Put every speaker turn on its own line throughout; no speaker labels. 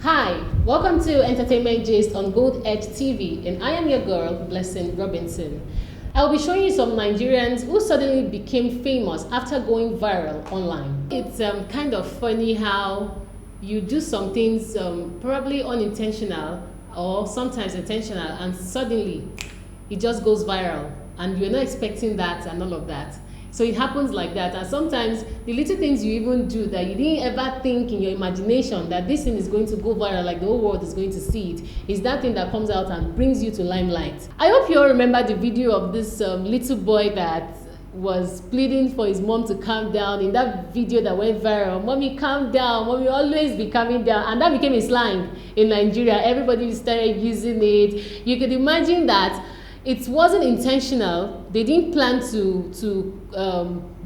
Hi, welcome to Entertainment Gist on Gold Edge TV, and I am your girl, Blessing Robinson. I will be showing you some Nigerians who suddenly became famous after going viral online. It's kind of funny how you do some things probably unintentional or sometimes intentional, and suddenly it just goes viral and you're not expecting that and all of that. So it happens like that, and sometimes the little things you even do that you didn't ever think in your imagination that this thing is going to go viral, like the whole world is going to see it, is that thing that comes out and brings you to limelight. I hope you all remember the video of this little boy that was pleading for his mom to calm down. In that video that went viral, "Mommy, calm down, mommy always be calming down," and that became a slang in Nigeria. Everybody started using it. You could imagine that it wasn't intentional. They didn't plan to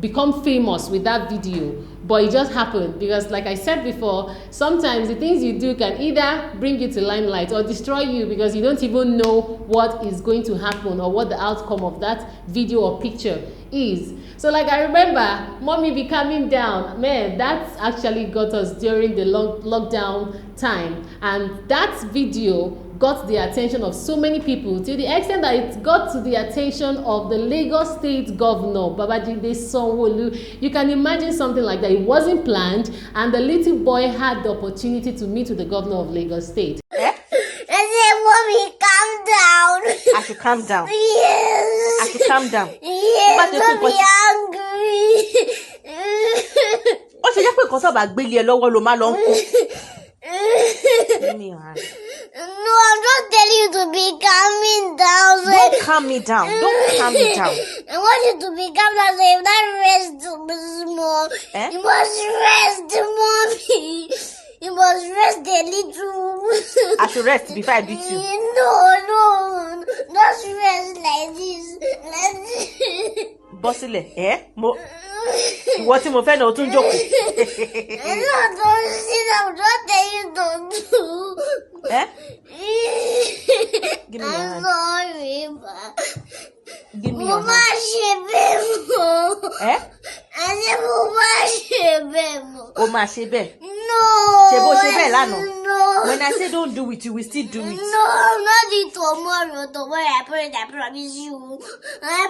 become famous with that video, but it just happened because, like I said before, sometimes the things you do can either bring you to limelight or destroy you because you don't even know what is going to happen or what the outcome of that video or picture is. So like I remember, "Mommy, be calming down." Man, that actually got us during the lockdown time, and that video got the attention of so many people to the extent that it got to the attention of the Lagos State Governor, Babajide Sanwo-Olu. You can imagine something like that. It wasn't planned, and the little boy had the opportunity to meet with the Governor of Lagos State.
I said, "Mommy, calm down."
I should calm down.
Yes.
I should calm down.
Yes, don't be angry.
Ó ṣe jẹ́ pé nǹkan tó bá gbélé ẹ lọ́wọ́ ló máa lọ ń kó. Give me your hand.
No, I'm just telling you to be calming down.
Don't calm me down. Don't calm me down.
I want you to be calm down. So if that rest small, you must rest, Mommy. You must rest a little.
I should rest before I beat you.
No. Just rest like this. Like this.
Bọ́ sílẹ̀, ìwọ tí mo fẹ́ náà ó tún jókòó.
Don't sit down. Don't tell you don't do.
Give me your hand.
I'm sorry, ma.
Give me your hand.
I said,
Ó máa ṣe bẹ́ẹ̀.
No.
Ṣé bó ṣe bẹ́ẹ̀ lánàá?
No.
When I say don't do it, you will still do it.
No, not it tomorrow. Tomorrow, I promise you. I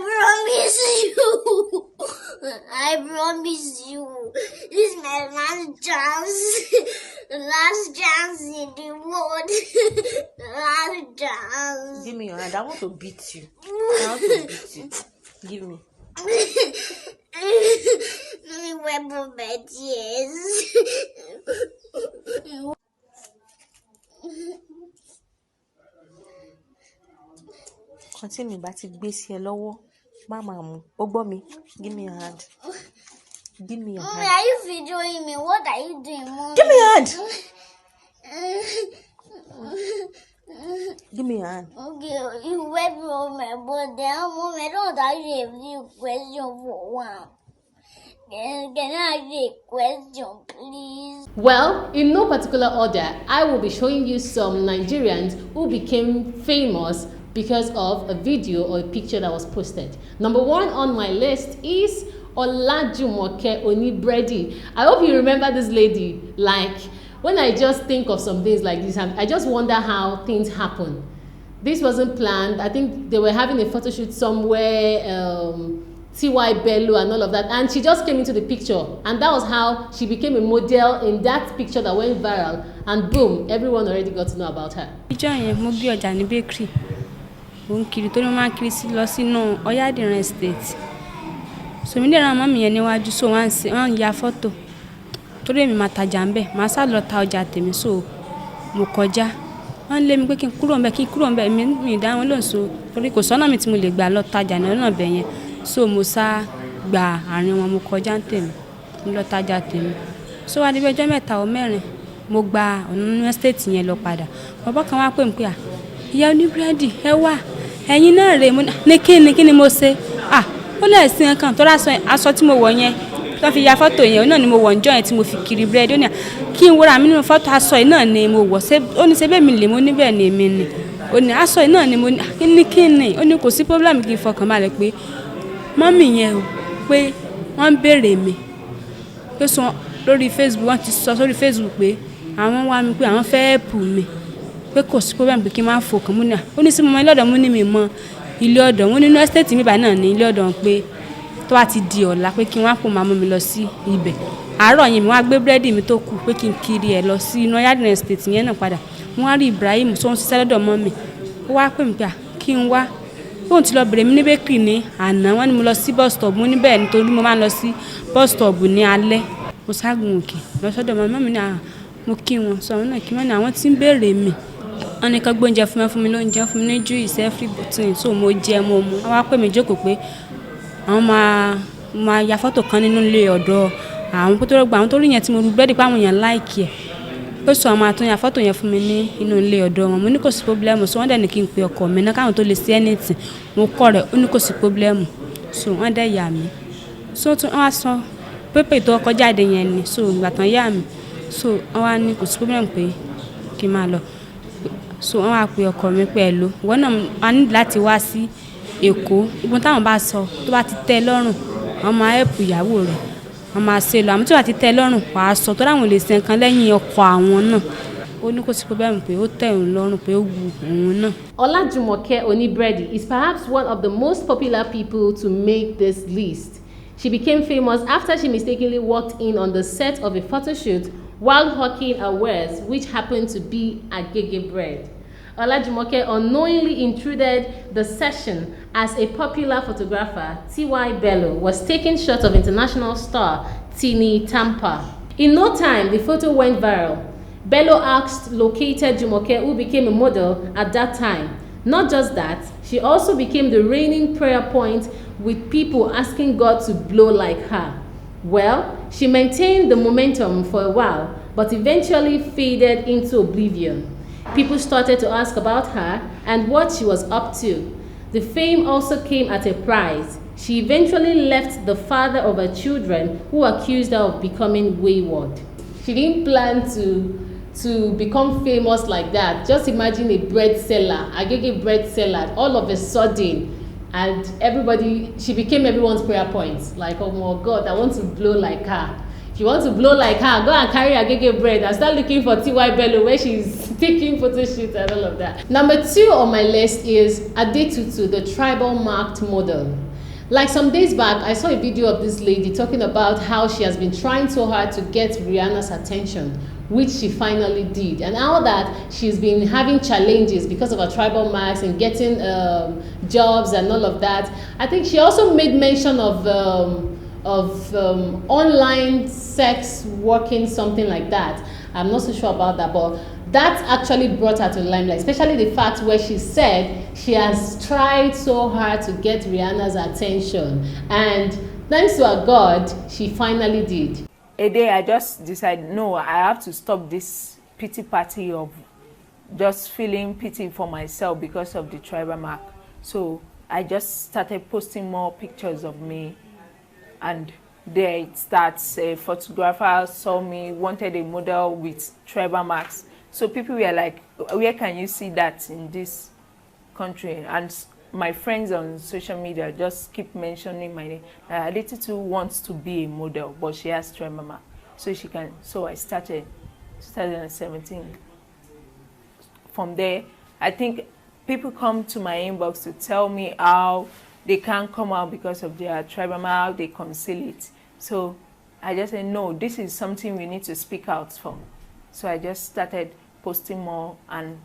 promise you. This is my last chance. Last chance in the world. Last chance.
Give me your hand. I want to beat you. Give me.
Let me wipe off my tears.
Continue bá ti gbé sí ẹ lọ́wọ́. Má máa mú. Ó gbọ́ mi. Give me your hand. Give me your
Mommy,
hand.
are you videoing me? What are you doing, Mommy?
Give me your hand. Give me your hand.
Okay, you wipe off my body. Mommy, I don't ask you a few questions for one. Can I ask you a question, please?
Well, in no particular order, I will be showing you some Nigerians who became famous because of a video or a picture that was posted. Number one on my list is Olajumoke Onibredi. I hope you remember this lady. Like, when I just think of some things like this, I just wonder how things happen. This wasn't planned. I think they were having a photo shoot somewhere, T.Y. Bello and all of that, and she just came into the picture, and that was how she became a model in that picture that went viral, and boom, everyone already got to know about her.
Ìjọ yẹn mo gbé ọjà ní bakery. Mo ń kiri tó ní máa ń kiri lọ sínú Oyadiran estate. So mi dẹ̀ra mọ́mì yẹn níwájú, so wọ́n ya fọ́tò. Torí èmi máa tajà ń bẹ̀, màá sá lọ ta ọjà tèmi, so mo kọjá. Wọ́n lé mi pé kí n kúrò ńbẹ̀, mi dá wọn lóhùn, so torí kò sọ́nà mi tí mo lè gbà lọ tajà lọ́nà bẹ̀ yẹn. So mo sá gba àárín wọn, mo kọjá tèmi, mo lọ tajà tèmi. So wá di bí ọjọ́ mẹ́ta or mẹ́rin, mo gba ọ̀nà estate yẹn lọ padà. Bàbá kan wá pè mí pé, "Ìyá oníbúrẹ́dì, ẹ wá. Ẹ̀yin náà rèé." Mo ní kíni mo ṣe? Ó lè sin nǹkan tó aṣọ tí mo wọ̀ yẹn tó fi ya fọ́tò yẹn, ó náà ni mo wọ̀ ńjọ́ yẹn tí mo fi kiri búrẹ́dì. Ó ní kí n wúra mi nínú fọ́tò aṣọ yìí náà ni mo wọ̀. Ó ní ṣe bẹ́ẹ̀ mi lè mo níbẹ̀ ni èmi ni. Ó ní aṣọ yìí náà ni mo ní kíni. Ó ní kò sí problem, kí n fọkàn balẹ̀ pé mọ́mì yẹn o pé wọ́n béèrè mi pé sọ lórí Facebook, wọ́n ti sọ sórí Facebook pé àwọn wá mi pé àwọn fẹ́ help mi pé kò sí problem pé kí n má fọkàn mú náà ó ní sí mo mọ ilé ọ̀dọ̀ mú ní mi mọ ilé ọ̀dọ̀ wọn nínú estate mi báyìí náà ní ilé ọ̀dọ̀ pé tó bá ti di ọ̀la pé kí n wá pò máa mú mi lọ sí ibẹ̀ àárọ̀ yẹn mi wá gbé búrẹ́dì mi tó kù pé kí n kiri ẹ̀ lọ sí inú Nigerian estate yẹn náà padà wọ́n á rí Ibrahim tó ń ṣiṣẹ́ lọ́dọ̀ mọ́ mi ó wá pè mí pé kí n wá bóun ti lọ bèrè mi ní bakery ní àná wọ́n ní mo lọ sí bus stop mo níbẹ̀ nítorí mo máa ń lọ sí bus stop ní alẹ́ mo ságùn òkè lọ sọ́dọ̀ mọ́ mi ní mo kí wọn sọ àwọn náà kí wọ́n ní àwọn tí ń béèrè mi wọ́n ní ká gbóúnjẹ fún mi lóúnjẹ fún mi ní juice everything so mo jẹ mo mu wọ́n wá pè mí jókòó pé àwọn máa ya fọ́tò kan nínú ilé ọ̀dọ̀ àwọn tó rọgbà àwọn tó rí yẹn tí mo rú búrẹ́dì pé àwọn èèyàn láìkì ẹ̀ ó sọ àwọn àtúnyà fọ́tò yẹn fún mi ní inú ilé ọ̀dọ̀ wọn mo ní kò sí pọ́blẹ́mù so wọ́n dẹ̀ ní kí n pe ọkọ mi náà káwọn tó lè ṣe anything mo kọ́ rẹ̀ ó ní kò sí pọ́blẹ́mù so wọ́n dẹ̀ yà mí so wọ́n wá sọ pépè tó ọkọ̀ jáde yẹn ni so ìgbà tán yà mí so wọ́n wá ní kò sí pọ́blẹ́mù pé kí n máa lọ so wọ́n wá pe ọkọ mi pẹ̀lú wọ́n náà a ní láti wá sí Èkó ìgbọ́n táwọn bá sọ tó bá ti tẹ́ lọ́rùn wọ́n máa ẹ̀pù ìyàwó rẹ̀ wọ́n máa ṣe lọ àmọ́ tí wọ́n ti tẹ́ lọ́rùn wàá sọ tó láwọn lè ṣe nǹkan lẹ́yìn ọkọ àwọn náà ó ní kò sí pọ́blẹ́mù pé ó tẹ́ òun lọ́rùn pé ó wu òun náà.
Olajumoke Onibredi is perhaps one of the most popular people to make this list. She became famous after she mistakenly walked in on the set of a photo shoot while hawking her wares, which happened to be agege bread. Olajumoke unknowingly intruded the session as a popular photographer, T.Y. Bello, was taking shots of international star Tini Tampa. In no time, the photo went viral. Bello asked located Jumoke, who became a model at that time. Not just that, she also became the reigning prayer point with people asking God to blow like her. Well, she maintained the momentum for a while, but eventually faded into oblivion. People started to ask about her and what she was up to. The fame also came at a price. She eventually left the father of her children, who accused her of becoming wayward. She didn't plan to become famous like that. Just imagine a bread seller, agege bread seller, all of a sudden, and she became everyone's prayer point. Like, oh my God, I want to blow like her. If you want to blow like her, go and carry agege bread and start looking for T.Y. Bello where she's taking photo shoots and all of that. Number 2 on my list is Adetutu, the tribal marked model. Like some days back, I saw a video of this lady talking about how she has been trying so hard to get Rihanna's attention, which she finally did, and how that she's been having challenges because of her tribal marks and getting jobs and all of that. I think she also made mention of online sex working, something like that. I'm not so sure about that, but that actually brought her to the limelight, especially the fact where she said she has tried so hard to get Rihanna's attention, and thanks to her God, she finally did.
A day I just decided, no, I have to stop this pity party of just feeling pity for myself because of the tribal mark. So I just started posting more pictures of me, and there it starts. A photographer saw me, wanted a model with tribal marks. So people were like, where can you see that in this country? And my friends on social media just keep mentioning my name. Adetutu wants to be a model, but she has tribal mark, so she can. So I started 2017. From there, I think people come to my inbox to tell me how they can't come out because of their tribal mark, how they conceal it. So I just said, no, this is something we need to speak out for. So I just started posting more and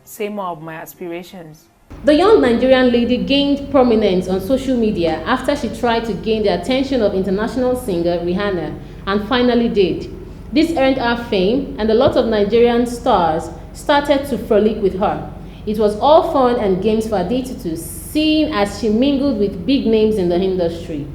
say more of my aspirations.
The young Nigerian lady gained prominence on social media after she tried to gain the attention of international singer Rihanna, and finally did. This earned her fame, and a lot of Nigerian stars started to frolic with her. It was all fun and games for Adetutu, seeing as she mingled with big names in the industry.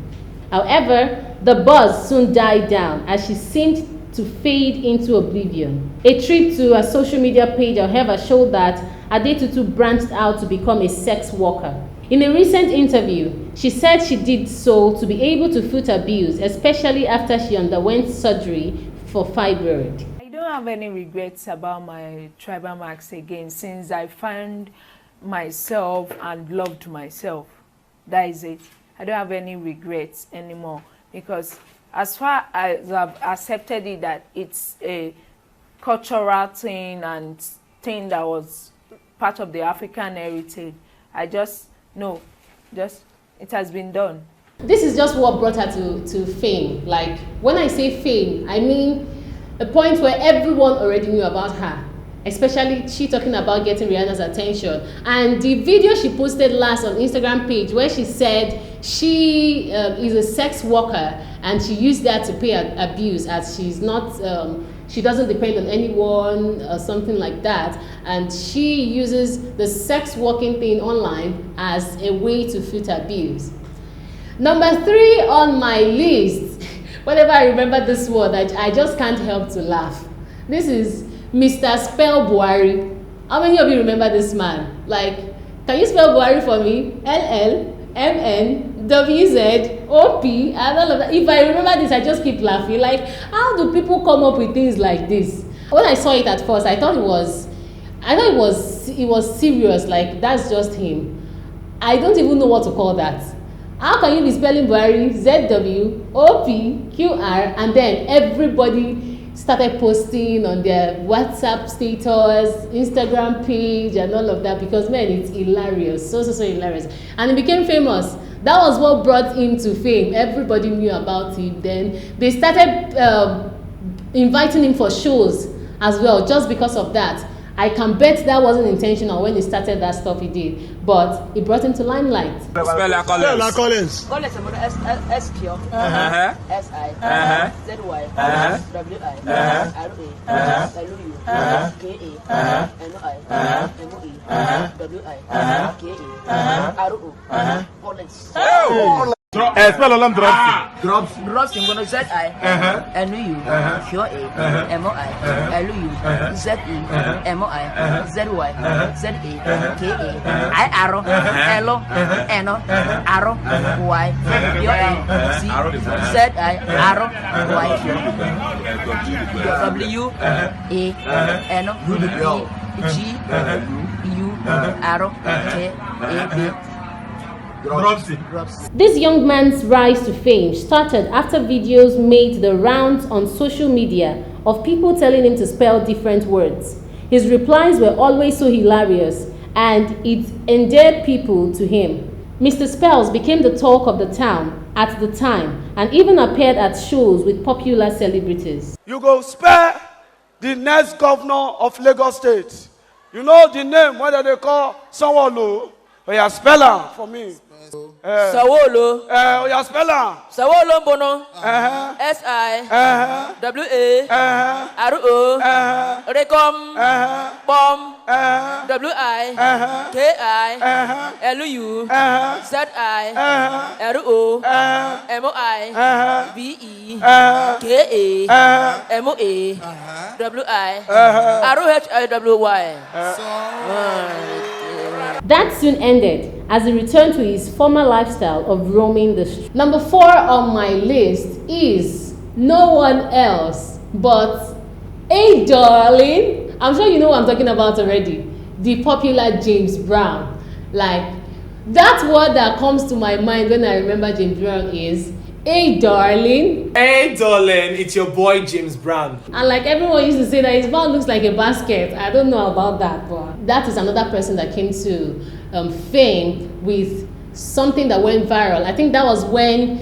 However, the buzz soon died down as she seemed to fade into oblivion. A trip to her social media page, however, showed that Adetutu branched out to become a sex worker. In a recent interview, she said she did so to be able to foot her bills, especially after she underwent surgery for fibroid.
I don't have any regrets about my tribal marks again, since I found myself and loved myself. That is it. I don't have any regrets anymore, because as far as I've accepted it that it's a cultural thing and thing that was part of the African heritage. I just know, it has been done.
This is just what brought her to fame. Like, when I say fame, I mean a point where everyone already knew about her. Especially she talking about getting Rihanna's attention. And the video she posted last on Instagram page where she said she is a sex worker and she used that to pay abuse, as she's not, she doesn't depend on anyone or something like that. And she uses the sex working thing online as a way to filter abuse. Number 3 on my list, whenever I remember this word, I just can't help to laugh. This is Mr. Spell Buhari. How many of you remember this man? Like, can you spell Buhari for me? LLMNWZOP and all of that. If I remember this, I just keep laughing. Like, how do people come up with things like this? When I saw it at first, I thought it was serious. Like, that's just him. I don't even know what to call that. How can you be spelling Buhari, ZWOPQR, and then everybody started posting on their WhatsApp status, Instagram page, and all of that, because, man, it's hilarious. So hilarious. And he became famous. That was what brought him to fame. Everybody knew about him. Then they started inviting him for shows as well, just because of that. I can bet that wasn't intentional when he started that stuff he did, but it brought him to limelight.
Spell Collins.
Collins S-Q S-I Z-Y W-I R-A L-U K-A N-O-I M-O-E W-I K-A R-O Collins.
Spell Olam Dropsy.
Dropsy, Z-I N-U Q-A M-O-I L-U Z-E M-O-I Z-Y Z-A K-A I-R L N R Y Q-A C Z-I R Y W-A N-G-U-R-K-A-B.
This young man's rise to fame started after videos made the rounds on social media of people telling him to spell different words. His replies were always so hilarious, and it endeared people to him. Mr. Spells became the talk of the town at the time and even appeared at shows with popular celebrities.
You go spell the next governor of Lagos State. You know the name, what they call Sanwo-Olu? Oh, yeah, spell am for me.
Sawolo.
Oh, yeah, spell am.
Sawolo Bono. S-I-W-A-R-O. Recom. Bom. W-I-K-I-L-U. Z-I-R-O. M-O-I. B-E-K-A. M-O-A. W-I-R-O-H-I-W-Y.
That soon ended as he returned to his former lifestyle of roaming the streets. Number 4 on my list is no one else but a darling. I'm sure you know what I'm talking about already. The popular James Brown. Like, that word that comes to my mind when I remember James Brown is hey darling.
Hey darling, it's your boy James Brown.
And like everyone used to say that his mouth looks like a basket. I don't know about that, but that is another person that came to fame with something that went viral. I think that was when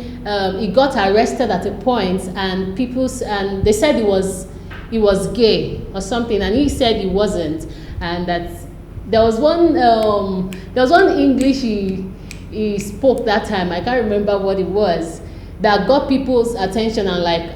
he got arrested at a point, and they said he was gay or something, and he said he wasn't, and that there was one English he spoke that time. I can't remember what it was, that got people's attention, and like,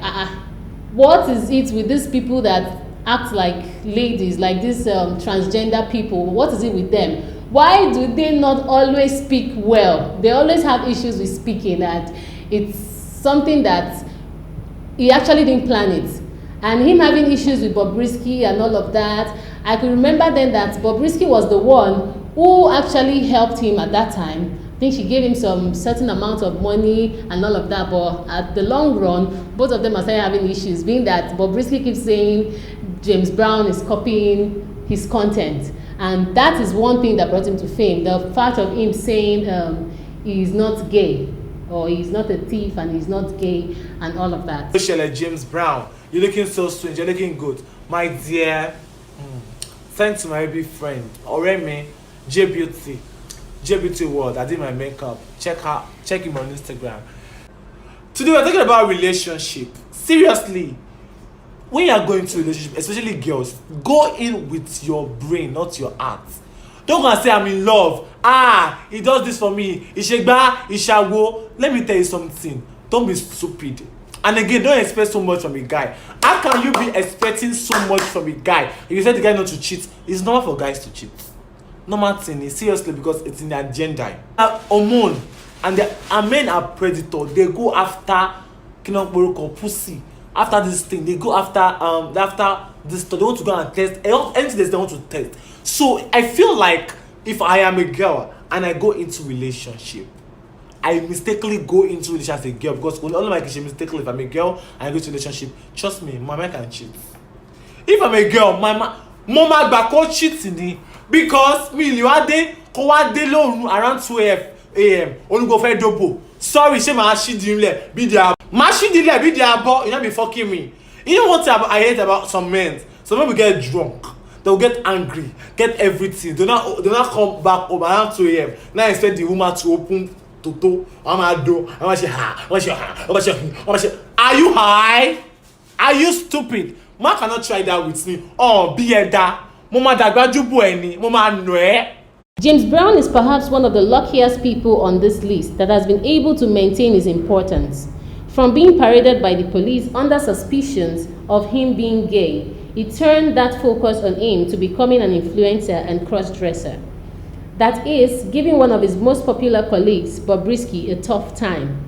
what is it with these people that act like ladies, like these transgender people? What is it with them? Why do they not always speak well? They always have issues with speaking, and it's something that he actually didn't plan it. And him having issues with Bobrisky and all of that, I could remember then that Bobrisky was the one who actually helped him at that time. I think she gave him some certain amount of money and all of that, but at the long run, both of them are starting having issues, being that Bobrisky keeps saying James Brown is copying his content. And that is one thing that brought him to fame, the fact of him saying he's not gay or he's not a thief and he's not gay and all of that.
James Brown, you're looking so strange, you're looking good. My dear, thanks to my big friend, Oremi, J Beauty World. I did my makeup. Check him on Instagram. Today we're talking about relationship. Seriously, when you are going to a relationship, especially girls, go in with your brain, not your heart. Don't go and say I'm in love. He does this for me. He shall go. Let me tell you something. Don't be stupid. And again, don't expect so much from a guy. How can you be expecting so much from a guy? If you said the guy not to cheat, it's normal for guys to cheat. Normal thing is seriously because it's in their agenda. Hormone and men are predator. They go after pussy. After this thing, they go after this. They want to go and test anything they want to test. So I feel like if I am a girl and I go into relationship, I mistakenly go into relationship as a girl because all my kids mistakenly. If I'm a girl and I go into relationship, trust me, my man can cheat. If I'm a girl, my mama back cheats in the because me liwade ko wa de lorun around 12 a.m. only go for double. Sorry, say my shidinle be there. My shidinle be there, but you not be fucking me. You know what I hate about some men? Some men will get drunk. They'll get angry, get everything. They not come back home around 2 a.m. Now expect the woman to open Toto. Amadu. Are you high? Are you stupid? Man cannot try that with me. Oh, be that. Mama dagbajubu eni. Mama noe.
James Brown is perhaps one of the luckiest people on this list that has been able to maintain his importance. From being paraded by the police under suspicions of him being gay, he turned that focus on him to becoming an influencer and cross-dresser. That is, giving one of his most popular colleagues, Bobrisky, a tough time.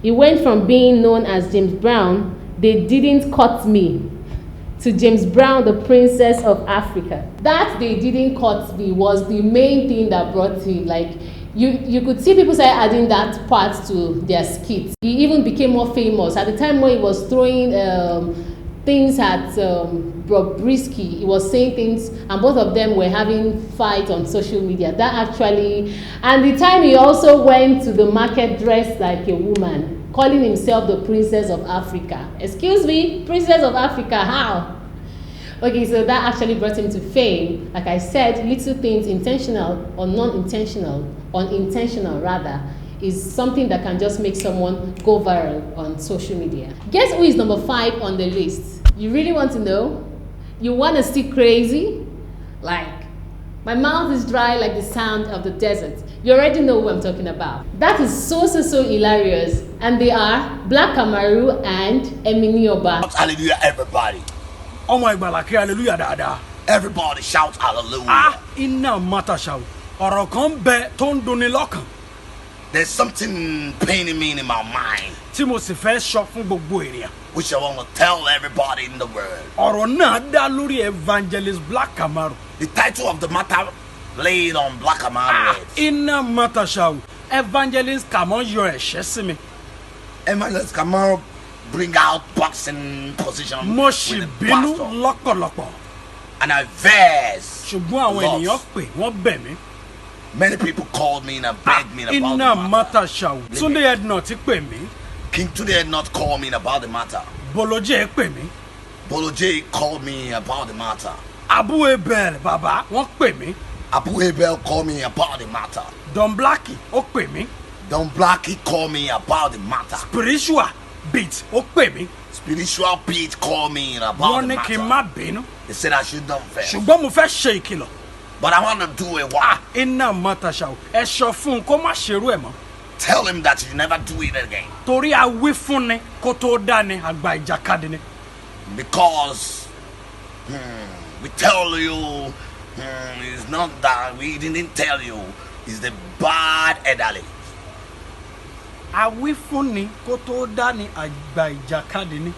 He went from being known as James Brown, they didn't cut me, to James Brown, the Princess of Africa. That they didn't cut me was the main thing that brought him. Like, you could see people start adding that part to their skits. He even became more famous. At the time when he was throwing things at Bobrisky, he was saying things, and both of them were having fights on social media. That actually, and the time he also went to the market dressed like a woman, calling himself the Princess of Africa. Excuse me, Princess of Africa, how? Okay, so that actually brought him to fame. Like I said, little things, intentional or non-intentional, unintentional rather, is something that can just make someone go viral on social media. Guess who is number 5 on the list? You really want to know? You want to see crazy? Like, my mouth is dry like the sound of the desert. You already know who I'm talking about. That is so hilarious. And they are Black Amaru and Eminioba.
Hallelujah, everybody.
Oh my God, like hallelujah, dada.
Everybody shout hallelujah.
Inna mata shout. Ọ̀rọ̀ kan bẹ tó ń dùnni lọ́kàn.
There's something paining me in my mind,
Tí mo sì fẹ́ sọ fún gbogbo ènìyàn.
which I want to tell everybody in the world.
Ọ̀rọ̀ náà dá lórí Evangelist Black Amaru.
The title of the matter laid on Black Amaru.
Inna mata shout. Evangelist Kamon yọ ẹ̀ṣẹ̀ sí mi.
Evangelist Amaru bring out boxing position
Mo sì
with the
bínú
pastor.
lọ́pọ̀lọpọ̀.
And I versed.
Ṣùgbọ́n àwọn ènìyàn pè wọ́n bẹ̀ mí.
Many people called me and begged me about
Inna
the matter.
mata shout. Túndé Edna ti pè mí.
King Tunde had not called me about the matter.
Boloje pè mí.
Bolo J called me about the matter.
Abu Ebel bàbá wọ́n pè mí.
Abu Abel called me about the matter.
Don Blackie ó pè mí.
Don Blackie called me about the matter.
Spiritual beat ó pè mí.
Spiritual Pete called me about
Wọ́n
the
ní kí n
matter.
má bínú.
They said I should not vex.
Ṣùgbọ́n mo fẹ́ ṣe ìkìlọ̀.
But I want to do a what?
Iná mọ́ta ṣá o. Ẹ sọ fún un kó má ṣerú ẹ̀ mọ́.
Tell him that you never do it again.
Torí awí fún ni kó tó dá ni àgbà ìjàkadì ni.
Because we tell you it's not that we didn't tell you. It's the bad elderly.
Awí fún ni kó tó dá ni àgbà ìjàkadì ni.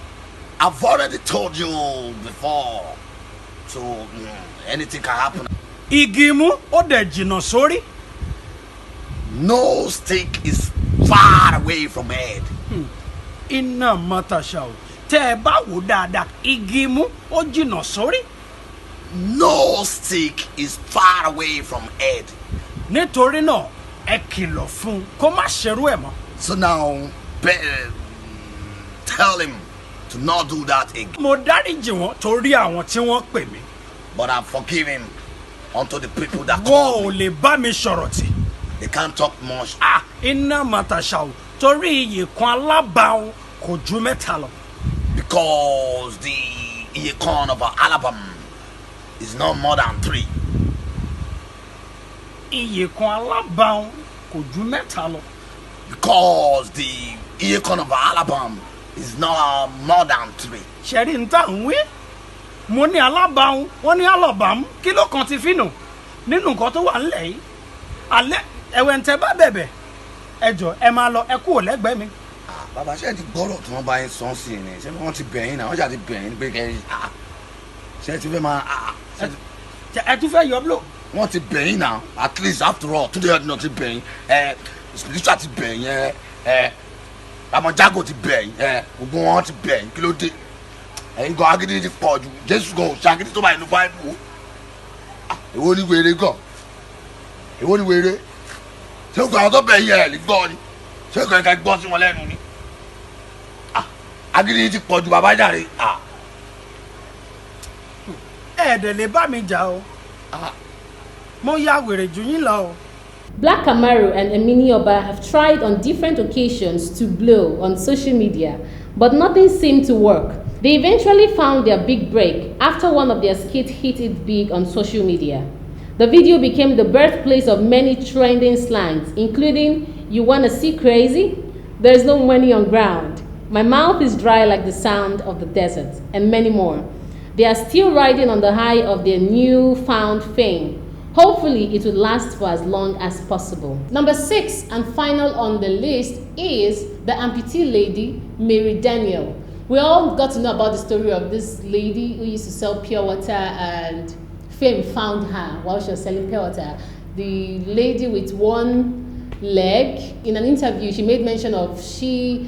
I've already told you before. So anything can happen.
Igi mú ó dẹ̀ jìnnà sórí.
No stick is far away from head.
Iná mọ́ta ṣá o. Tẹ́ ẹ bá wò dáadáa, igi mú ó jìnnà sórí.
No stick is far away from head.
Nítorí náà, ẹ kìlọ̀ fún un kó má ṣerú ẹ̀ mọ́.
So now, tell him to not do that again.
Mo dáríjì wọ́n torí àwọn tí wọ́n pè mí.
But I forgive him unto the people that
Wọ́n
call
ò
me.
lè bá mi sọ̀rọ̀ tì.
They can't talk much.
Iná màtàṣà o torí iyì kan alábàáhùn kò ju mẹ́ta lọ.
Because the icon of Alabama is not more than 3.
Iyì kan alábàáhùn kò ju mẹ́ta lọ.
Because the icon of Alabama is not more than 3.
Ṣẹ̀rí ń tà ń wí. Mo ní alábàáhùn, wọ́n ní alọ́bàámu, kí ló kan ti fínù nínú nǹkan tó wà ńlẹ̀ yìí. Alẹ́ ẹ̀wẹ̀ ń tẹ́ bá bẹ̀bẹ̀. Ẹ jọ̀ọ́ ẹ máa lọ ẹ kúrò lẹ́gbẹ̀ẹ́ mi.
Bàbá ṣe ti gbọ́rọ̀ tí wọ́n bá yín sọ́n sí ni ṣé wọ́n ti bẹ̀yìn náà wọ́n ṣe àti bẹ̀yìn pé kẹ́ ṣe ti fẹ́ máa.
Ẹ tún fẹ́ yọ blow.
Wọ́n ti bẹ̀yìn náà at least after all Túndé ọdún náà ti bẹ̀yìn spiritual ti bẹ̀yìn Amajago ti bẹ̀yìn gbogbo wọn ti bẹ̀yìn kí ló dé ẹ̀yin gan agídí ti pọ̀ jù Jésù gan òṣà agídí tó bá inú báìbù èwo ni wèrè gan èwo ni wèrè ṣé gbogbo àwọn tó bẹ̀yìn ẹ̀ lè gbọ́ ni ṣé gbogbo ẹ̀ka gbọ́ sí wọn lẹ́nu ni agídí ti pọ̀ jù bàbá jàre.
Ẹ̀ẹ́dẹ̀ lè bá mi jà o. Mo ya wèrè jù yín lọ o.
Black Amaru and Emini Oba have tried on different occasions to blow on social media, but nothing seemed to work. They eventually found their big break after one of their skits hit it big on social media. The video became the birthplace of many trending slangs, including "You wanna see crazy?" "There's no money on ground," "My mouth is dry like the sand of the desert," and many more. They are still riding on the high of their newfound fame. Hopefully, it will last for as long as possible. Number 6 and final on the list is the amputee lady, Mary Daniel. We all got to know about the story of this lady who used to sell pure water, and fame found her while she was selling pure water. The lady with one leg, in an interview, she made mention of she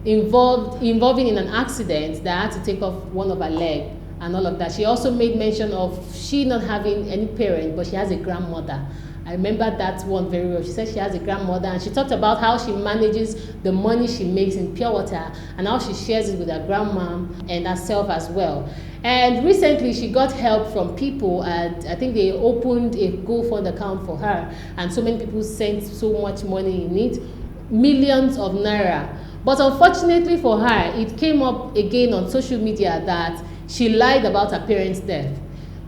involving in an accident that had to take off one of her leg and all of that. She also made mention of she not having any parent, but she has a grandmother. I remember that one very well. She said she has a grandmother, and she talked about how she manages the money she makes in pure water and how she shares it with her grandma and herself as well. And recently she got help from people, and I think they opened a GoFund account for her, and so many people sent so much money in it, millions of naira. But unfortunately for her, it came up again on social media that she lied about her parents' death.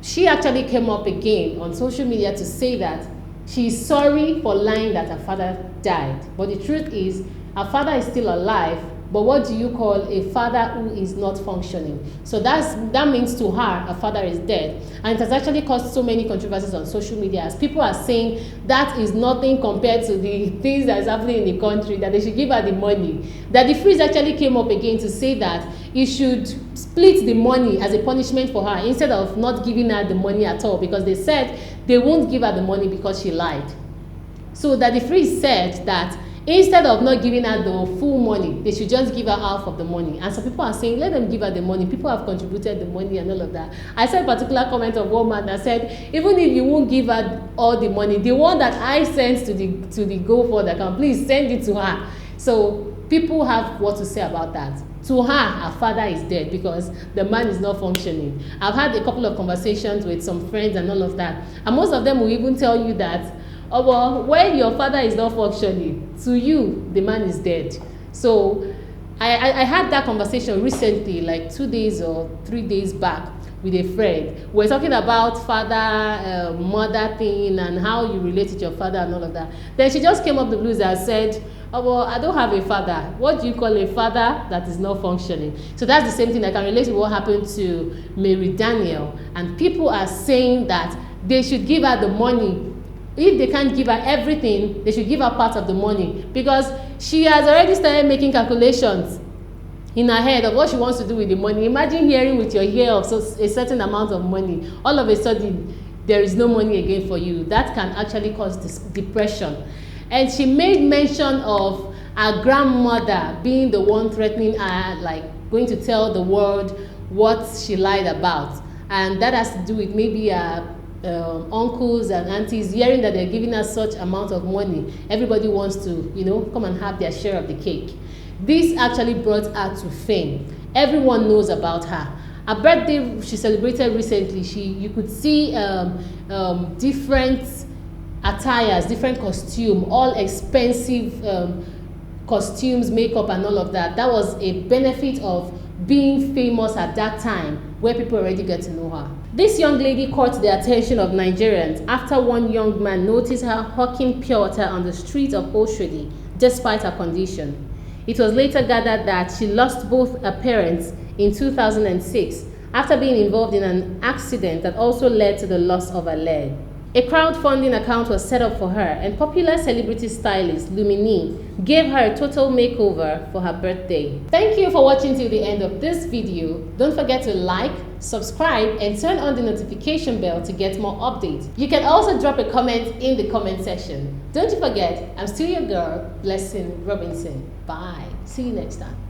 She actually came up again on social media to say that she is sorry for lying that her father died. But the truth is, her father is still alive, but what do you call a father who is not functioning? So that means to her, her father is dead. And it has actually caused so many controversies on social media, as people are saying that is nothing compared to the things that is happening in the country, that they should give her the money. That the freeze actually came up again to say that he should split the money as a punishment for her instead of not giving her the money at all, because they said they won't give her the money because she lied. So that the freeze said that instead of not giving her the full money, they should just give her half of the money. And some people are saying, let them give her the money. People have contributed the money and all of that. I saw a particular comment of one man that said, even if you won't give her all the money, the one that I sent to the GoFund account, please send it to her. So people have what to say about that. To her father is dead because the man is not functioning. I've had a couple of conversations with some friends and all of that. And most of them will even tell you that, oh, well, when your father is not functioning, to you, the man is dead. So I had that conversation recently, like 2 days or 3 days back, with a friend. We're talking about father, mother thing and how you relate to your father and all of that. Then she just came up the blues and said, oh, well, I don't have a father. What do you call a father that is not functioning? So that's the same thing. I can relate to what happened to Mary Daniel. And people are saying that they should give her the money. If they can't give her everything, they should give her part of the money, because she has already started making calculations in her head of what she wants to do with the money. Imagine hearing with your ear of a certain amount of money. All of a sudden, there is no money again for you. That can actually cause depression. And she made mention of her grandmother being the one threatening her, like going to tell the world what she lied about. And that has to do with maybe uncles and aunties, hearing that they're giving her such amount of money, everybody wants to, you know, come and have their share of the cake. This actually brought her to fame. Everyone knows about her. Her birthday she celebrated recently, you could see different attires, different costume, all expensive costumes, makeup and all of that. That was a benefit of being famous at that time, where people already get to know her. This young lady caught the attention of Nigerians after one young man noticed her hawking pure water on the streets of Oshodi despite her condition. It was later gathered that she lost both her parents in 2006 after being involved in an accident that also led to the loss of her leg. A crowdfunding account was set up for her, and popular celebrity stylist Lumini gave her a total makeover for her birthday. Thank you for watching till the end of this video. Don't forget to like, subscribe, and turn on the notification bell to get more updates. You can also drop a comment in the comment section. Don't you forget, I'm still your girl, Blessing Robinson. Bye. See you next time.